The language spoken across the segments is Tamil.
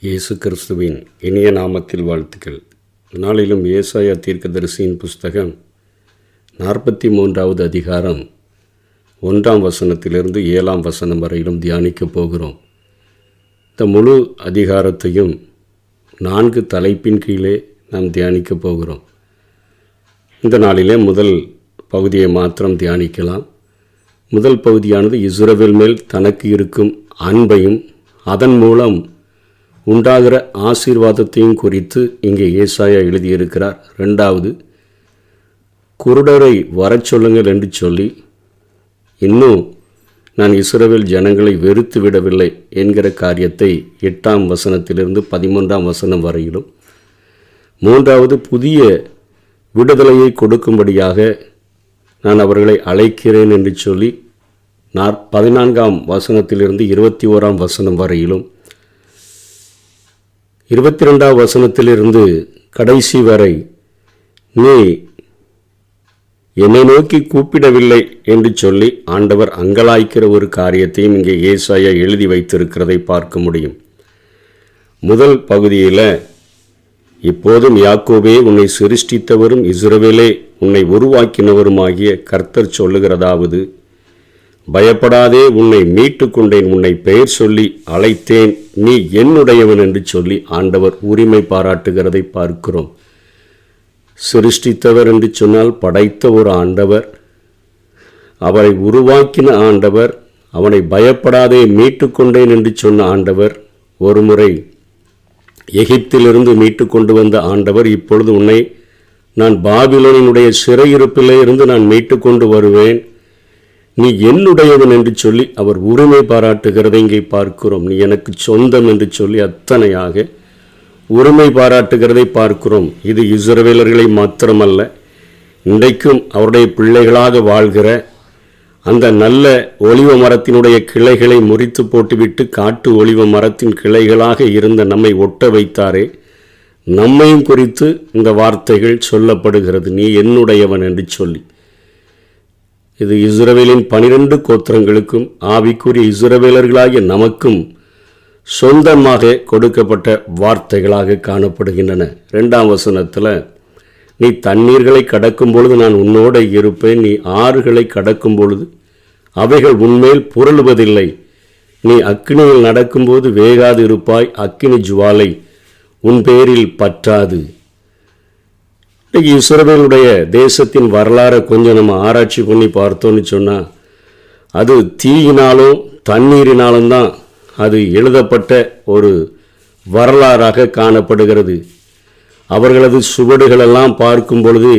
இயேசு கிறிஸ்துவின் இனிய நாமத்தில் வாழ்த்துக்கள். நாளிலும் ஏசாயா தீர்க்கதரிசியின் புஸ்தகம் 43வது அதிகாரம் 1ஆம் வசனத்திலிருந்து 7ஆம் வசனம் வரையிலும் தியானிக்கப் போகிறோம். இந்த முழு அதிகாரத்தையும் 4 தலைப்பின் கீழே நாம் தியானிக்கப் போகிறோம். இந்த நாளிலே முதல் பகுதியை மாத்திரம் தியானிக்கலாம். முதல் பகுதியானது இஸ்ரவேல் மேல் தனக்கு இருக்கும் அன்பையும் அதன் மூலம் உண்டாகிற ஆசீர்வாதத்தையும் குறித்து இங்கே ஏசாயா எழுதியிருக்கிறார். 2வது, குருடரை வரச் சொல்லுங்கள் என்று சொல்லி இன்னும் நான் இஸ்ரவேல் ஜனங்களை வெறுத்து விடவில்லை என்கிற காரியத்தை 8ஆம் வசனத்திலிருந்து 13ஆம் வசனம் வரையிலும், 3வது, புதிய விடுதலையை கொடுக்கும்படியாக நான் அவர்களை அழைக்கிறேன் என்று சொல்லி 14ஆம் வசனத்திலிருந்து 21ஆம் வசனம் வரையிலும், 22ஆம் வசனத்திலிருந்து கடைசி வரை நீ என்னை நோக்கி கூப்பிடவில்லை என்று சொல்லி ஆண்டவர் அங்கலாய்க்கிற ஒரு காரியத்தையும் இங்கே ஏசாயா எழுதி வைத்திருக்கிறதை பார்க்க முடியும். முதல் பகுதியில், இப்போதும் யாக்கோபே உன்னை சிருஷ்டித்தவரும் இஸ்ரவேலே உன்னை உருவாக்கினவருமாகிய கர்த்தர் சொல்லுகிறதாவது, பயப்படாதே, உன்னை மீட்டு கொண்டேன், உன்னை பெயர் சொல்லி அழைத்தேன், நீ என்னுடையவன் என்று சொல்லி ஆண்டவர் உரிமை பாராட்டுகிறதை பார்க்கிறோம். சிருஷ்டித்தவர் என்று சொன்னால் படைத்த ஒரு ஆண்டவர், அவரை உருவாக்கின ஆண்டவர், அவனை பயப்படாதே மீட்டு கொண்டேன் என்று சொன்ன ஆண்டவர், ஒரு முறை எகிப்திலிருந்து மீட்டு கொண்டு வந்த ஆண்டவர், இப்பொழுது உன்னை நான் பாபிலோனினுடைய சிறையிருப்பிலே இருந்து நான் மீட்டு கொண்டு வருவேன், நீ என்னுடையவன் என்று சொல்லி அவர் உரிமை பாராட்டுகிறதை இங்கே பார்க்கிறோம். நீ எனக்கு சொந்தம் என்று சொல்லி அத்தனையாக உரிமை பாராட்டுகிறதை பார்க்கிறோம். இது இஸ்ரவேலர்களை மாத்திரமல்ல, இன்றைக்கும் அவருடைய பிள்ளைகளாக வாழ்கிற அந்த நல்ல ஒலிவ மரத்தினுடைய கிளைகளை முறித்து போட்டுவிட்டு காட்டு ஒலிவ மரத்தின் கிளைகளாக இருந்த நம்மை ஒட்ட வைத்தாரே, நம்மையும் குறித்து இந்த வார்த்தைகள் சொல்லப்படுகிறது, நீ என்னுடையவன் என்று சொல்லி. இது இஸ்ரவேலின் 12 கோத்திரங்களுக்கும் ஆவிக்குரிய இஸ்ரவேலர்களாகிய நமக்கும் சொந்தமாக கொடுக்கப்பட்ட வார்த்தைகளாக காணப்படுகின்றன. 2ஆம் வசனத்தில், நீ தண்ணீர்களை கடக்கும் பொழுது நான் உன்னோடு இருப்பேன், நீ ஆறுகளை கடக்கும் பொழுது அவைகள் உன்மேல் புரளுவதில்லை, நீ அக்கினியில் நடக்கும்போது வேகாது இருப்பாய், அக்கினி ஜுவாலை உன் பேரில் பற்றாது. இன்றைக்கு இஸ்ரவேலுடைய தேசத்தின் வரலாறை கொஞ்சம் நம்ம ஆராய்ச்சி பண்ணி பார்த்தோன்னு சொன்னால், அது தீயினாலும் தண்ணீரினாலும் தான் அது எழுதப்பட்ட ஒரு வரலாறாக காணப்படுகிறது. அவர்களது சுவடுகளெல்லாம் பார்க்கும் பொழுது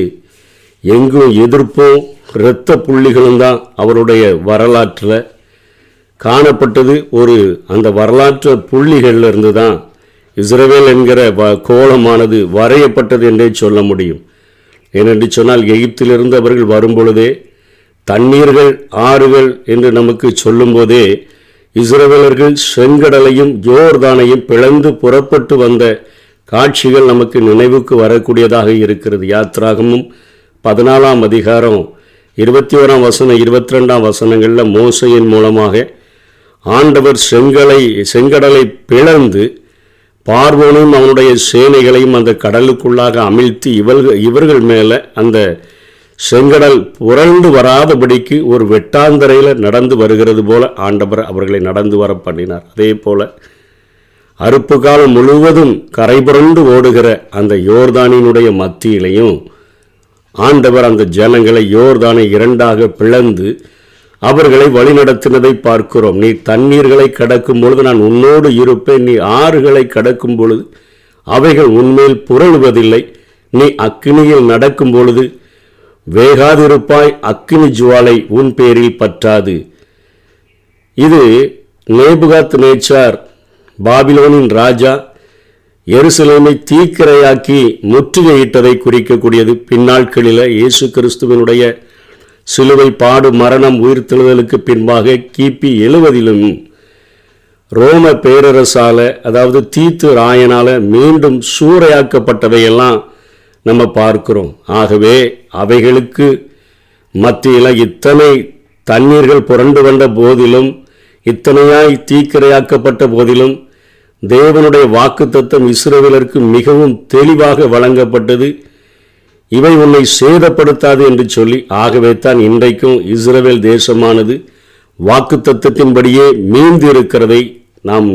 எங்கும் எதிர்ப்பும் இரத்த புள்ளிகளும் தான் அவருடைய வரலாற்றில் காணப்பட்டது. அந்த வரலாற்று புள்ளிகளிலிருந்து தான் இஸ்ரவேல் என்கிற கோலமானது வரையப்பட்டது என்றே சொல்ல முடியும். ஏனென்று சொன்னால், எகிப்திலிருந்து அவர்கள் வரும்பொழுதே தண்ணீர்கள் ஆறுகள் என்று நமக்கு சொல்லும்போதே இஸ்ரவேலர்கள் செங்கடலையும் யோர்தானையும் பிளந்து புறப்பட்டு வந்த காட்சிகள் நமக்கு நினைவுக்கு வரக்கூடியதாக இருக்கிறது. யாத்ராகமும் 14ஆம் அதிகாரம் 21ஆம் வசனம் 22ஆம் வசனங்களில் மோசையின் மூலமாக ஆண்டவர் செங்கடலை பிளந்து பார்வோனும் அவனுடைய சேனைகளையும் அந்த கடலுக்குள்ளாக அமிழ்த்தி இவர்கள் மேலே அந்த செங்கடல் புரண்டு வராதபடிக்கு ஒரு வெட்டாந்தரையில் நடந்து வருகிறது போல ஆண்டவர் அவர்களை நடந்து வர பண்ணினார். அதே போல் அறுப்பு காலம் முழுவதும் கரைபுரண்டு ஓடுகிற அந்த யோர்தானினுடைய மத்தியிலையும் ஆண்டவர் அந்த ஜனங்களை யோர்தானை 2ஆக பிளந்து அவர்களை வழிநடத்தினதை பார்க்கிறோம். நீ தண்ணீர்களை கடக்கும் பொழுது நான் உன்னோடு இருப்பேன், நீ ஆறுகளை கடக்கும் பொழுது அவைகள் உன்மேல் புரளுவதில்லை, நீ அக்கினியில் நடக்கும் பொழுது வேகாதிருப்பாய், அக்கினி ஜுவாலை உன் பேரில் பற்றாது. இது நேபுகாத்நேச்சார் பாபிலோனின் ராஜா எருசலேமை தீக்கிரையாக்கி முற்றுகையிட்டதை குறிக்கக்கூடியது. பின்னாட்களில் இயேசு கிறிஸ்துவனுடைய சிலுவை பாடு மரணம் உயிர்த்தெழுதலுக்கு பின்பாக கிபி 70 ரோம பேரரசால, அதாவது தீத்து ராயனால மீண்டும் சூறையாக்கப்பட்டவையெல்லாம் நம்ம பார்க்கிறோம். ஆகவே அவைகளுக்கு மத்தியில் இத்தனை தண்ணீர்கள் புரண்டு வந்த போதிலும், இத்தனையாய் தீக்கிரையாக்கப்பட்ட போதிலும் தேவனுடைய வாக்குத்தத்தம் இஸ்ரவேலருக்கு மிகவும் தெளிவாக வழங்கப்பட்டது. இவை உன்னை சேதப்படுத்தாது என்று சொல்லி. ஆகவே தான் இன்றைக்கும் இஸ்ரவேல் தேசமானது வாக்குத்தத்தத்தின்படியே மீண்டு இருக்கிறதை நாம்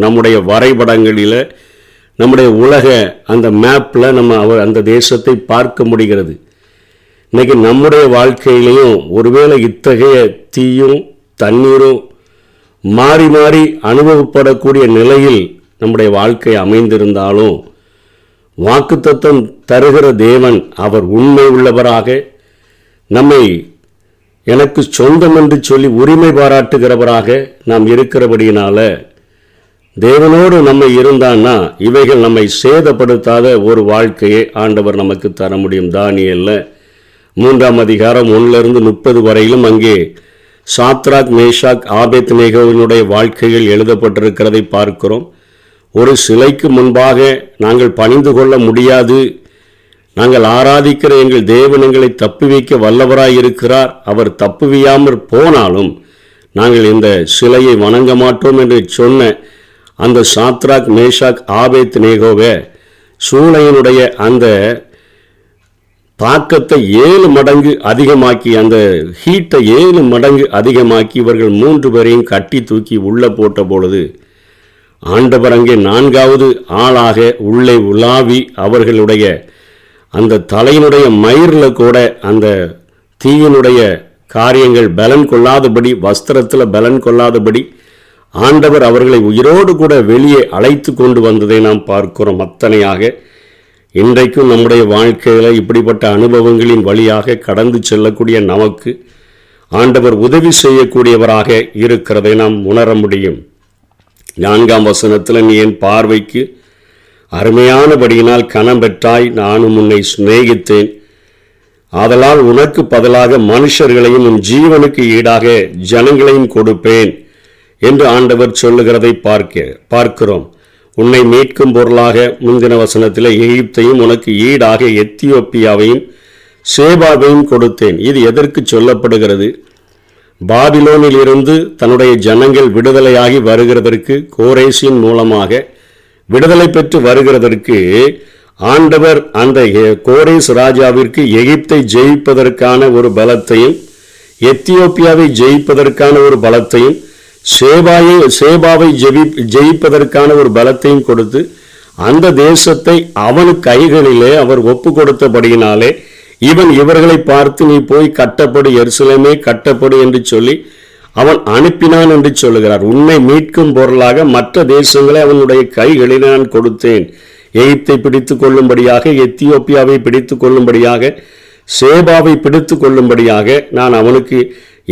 நம்முடைய வரைபடங்களில், நம்முடைய உலக அந்த மேப்பில் நம்ம அந்த தேசத்தை பார்க்க முடிகிறது. இன்றைக்கி நம்முடைய வாழ்க்கையிலையும் ஒருவேளை இத்தகைய தீயும் தண்ணீரும் மாறி மாறி அனுபவப்படக்கூடிய நிலையில் நம்முடைய வாழ்க்கை அமைந்திருந்தாலும், வாக்குத்தத்தம் தருகிற தேவன் அவர் உண்மை உள்ளவராக, நம்மை எனக்கு சொந்தம் என்று சொல்லி உரிமை பாராட்டுகிறவராக நாம் இருக்கிறபடியினால, தேவனோடு நம்ம இருந்தான்னா இவைகள் நம்மை சேதப்படுத்தாத ஒரு வாழ்க்கையை ஆண்டவர் நமக்கு தர முடியும். தானியேலில் 3ஆம் அதிகாரம் 1-30 வரையிலும் அங்கே சாத்ராக், மேஷாக், ஆபேத்நேகோவினுடைய வாழ்க்கைகள் எழுதப்பட்டிருக்கிறதை பார்க்கிறோம். ஒரு சிலைக்கு முன்பாக நாங்கள் பணிந்து கொள்ள முடியாது, நாங்கள் ஆராதிக்கிற எங்கள் தேவன் எங்களை தப்புவிக்க வல்லவராய் இருக்கிறார், அவர் தப்புவியாமற் போனாலும் நாங்கள் இந்த சிலையை வணங்க மாட்டோம் என்று சொன்ன அந்த சாத்ராக், மேஷாக், ஆபேத்நேகோவை சூளையினுடைய அந்த தாக்கத்தை 7 மடங்கு அதிகமாக்கி, அந்த ஹீட்டை 7 மடங்கு அதிகமாக்கி இவர்கள் 3 பேரையும் கட்டி தூக்கி உள்ளே போட்ட பொழுது ஆண்டவர் அங்கே 4வது ஆளாக உள்ளே உலாவி அவர்களுடைய அந்த தலையினுடைய மயிரில் கூட அந்த தீயினுடைய காரியங்கள் பலன் கொள்ளாதபடி, வஸ்திரத்தில் பலன் கொள்ளாதபடி ஆண்டவர் அவர்களை உயிரோடு கூட வெளியே அழைத்து கொண்டு வந்ததை நாம் பார்க்கிறோம். அத்தனையாக இன்றைக்கும் நம்முடைய வாழ்க்கையில் இப்படிப்பட்ட அனுபவங்களின் வழியாக கடந்து செல்லக்கூடிய நமக்கு ஆண்டவர் உதவி செய்யக்கூடியவராக இருக்கிறதை நாம் உணர முடியும். 4ஆம் வசனத்தில், நீ என் பார்வைக்கு அருமையானபடியினால் கனம் பெற்றாய், நானும் உன்னை சிநேகித்தேன், ஆதலால் உனக்கு பதிலாக மனுஷர்களையும் உன் ஜீவனுக்கு ஈடாக ஜனங்களையும் கொடுப்பேன் என்று ஆண்டவர் சொல்லுகிறதை பார்க்கிறோம். உன்னை மீட்கும் பொருளாக முந்தின வசனத்தில் எகிப்தையும் உனக்கு ஈடாக எத்தியோப்பியாவையும் சேபாவையும் கொடுத்தேன். இது எதற்கு சொல்லப்படுகிறது? பாபிலோனில் இருந்து தன்னுடைய ஜனங்கள் விடுதலையாகி வருகிறதற்கு, கோரேசின் மூலமாக விடுதலை பெற்று வருகிறதற்கு ஆண்டவர் அந்த கோரேஸ் ராஜாவிற்கு எகிப்தை ஜெயிப்பதற்கான ஒரு பலத்தையும், எத்தியோப்பியாவை ஜெயிப்பதற்கான ஒரு பலத்தையும், சேபாவை ஜெயிப்பதற்கான ஒரு பலத்தையும் கொடுத்து அந்த தேசத்தை அவன் கைகளிலே அவர் ஒப்பு கொடுத்தபடியினாலே இவர்களை பார்த்து நீ போய் கட்டப்படு, எருசலேமே கட்டப்படு என்று சொல்லி அவன் அனுப்பினான் என்று சொல்லுகிறார். உன்னை மீட்கும் பொருளாக மற்ற தேசங்களை அவனுடைய கைகளில் நான் கொடுத்தேன். எகிப்தை பிடித்து கொள்ளும்படியாக, எத்தியோப்பியாவை பிடித்து கொள்ளும்படியாக, சேபாவை பிடித்து கொள்ளும்படியாக நான் அவனுக்கு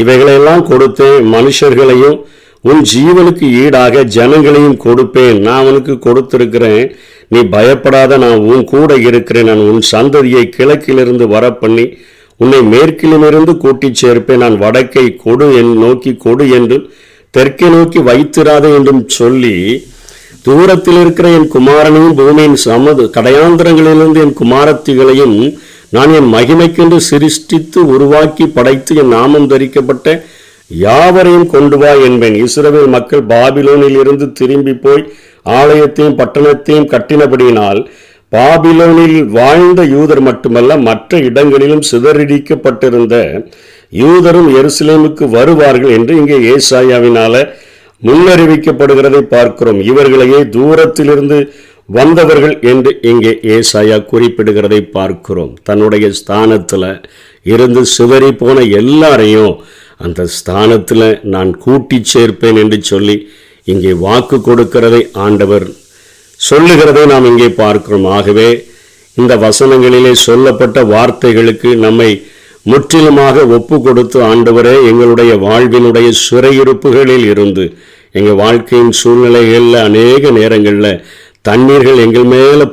இவைகளெல்லாம் கொடுத்தேன். மனுஷர்களையும் உன் ஜீவனுக்கு ஈடாக ஜனங்களையும் கொடுப்பேன். நான் அவனுக்கு கொடுத்திருக்கிறேன், நீ பயப்படாத, நான் உன் கூட இருக்கிறேன். நான் உன் சந்ததியை கிழக்கிலிருந்து வர பண்ணி உன்னை மேற்கிலிருந்து கூட்டிச் சேர்ப்பேன். நான் வடக்கை கொடு நோக்கி கொடு என்றும் தெற்கை நோக்கி வைத்திராதே என்றும் சொல்லி, தூரத்தில் இருக்கிற என் குமாரனையும் பூமியின் கடையாந்திரங்களிலிருந்து என் குமாரத்திகளையும் நான் என் மகிமைக்கென்று சிருஷ்டித்து உருவாக்கி படைத்து என் நாமம் தரிக்கப்பட்ட யாவரையும் கொண்டு வா என்பேன். இஸ்ரவேல் மக்கள் பாபிலோனில் இருந்து திரும்பி போய் ஆலயத்தையும் பட்டணத்தையும் கட்டினபடியினால் பாபிலோனில் வாழ்ந்த யூதர் மட்டுமல்ல, மற்ற இடங்களிலும் சிதறடிக்கப்பட்டிருந்த யூதரும் எருசலேமுக்கு வருவார்கள் என்று இங்கே ஏசாயாவினால முன்னறிவிக்கப்படுகிறதை பார்க்கிறோம். இவர்களையே தூரத்திலிருந்து வந்தவர்கள் என்று இங்கே ஏசாயா குறிப்பிடுகிறதை பார்க்கிறோம். தன்னுடைய ஸ்தானத்தில் இருந்து சிதறி போன எல்லாரையும் அந்த ஸ்தானத்தில் நான் கூட்டி சேர்ப்பேன் என்று சொல்லி இங்கே வாக்கு கொடுக்கிறதை ஆண்டவர் சொல்லுகிறதை நாம் இங்கே பார்க்கிறோம். ஆகவே இந்த வசனங்களிலே சொல்லப்பட்ட வார்த்தைகளுக்கு நம்மை முற்றிலுமாக ஒப்பு கொடுத்து, ஆண்டவரே எங்களுடைய வாழ்வினுடைய சிறையிருப்புகளில் இருந்து, எங்கள் வாழ்க்கையின் சூழ்நிலைகளில் அநேக நேரங்களில் தண்ணீர்கள் எங்கள் மேலே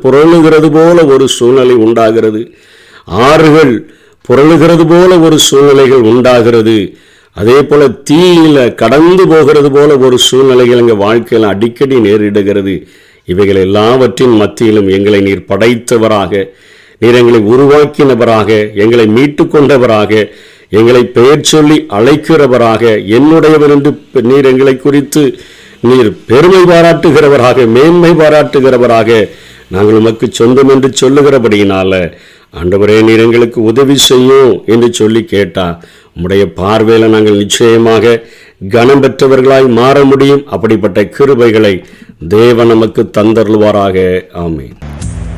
புரளுகிறது போல ஒரு சூழ்நிலை உண்டாகிறது, ஆறுகள் புரளுகிறது போல ஒரு சூழ்நிலைகள் உண்டாகிறது, அதே போல தீயில கடந்து போகிறது போல ஒரு சூழ்நிலைகள் எங்கள் வாழ்க்கையில் அடிக்கடி நேரிடுகிறது. இவைகள் எல்லாவற்றின் மத்தியிலும் எங்களை நீர் படைத்தவராக, நீர் எங்களை உருவாக்கினவராக, எங்களை மீட்டு கொண்டவராக, எங்களை பெயர் சொல்லி அழைக்கிறவராக, என்னுடையவர் என்று நீர் எங்களை குறித்து நீர் பெருமை பாராட்டுகிறவராக, மேன்மை பாராட்டுகிறவராக நாங்கள் உமக்கு சொந்தம் என்று சொல்லுகிறபடியினால ஆண்டவரே நீர் எங்களுக்கு உதவி செய்யும் என்று சொல்லி கேட்டா உம்முடைய பார்வையில் நாங்கள் நிச்சயமாக கனம் பெற்றவர்களாய் மாற முடியும். அப்படிப்பட்ட கிருபைகளை தேவன் நமக்கு தந்தருள்வாராக. ஆமென்.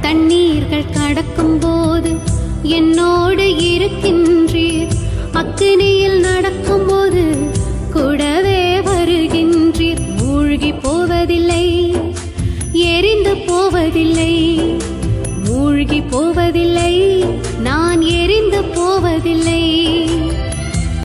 தண்ணீர்கள் கடக்கும் போது என்னோடு இருக்கின்றீர், அக்கினியில் நடக்கும் போது கூடவே வருகின்றீர். மூழ்கி போவதில்லை, எரிந்து போவதில்லை, மூழ்கி போவதில்லை, நான் எரிந்து போவதில்லை.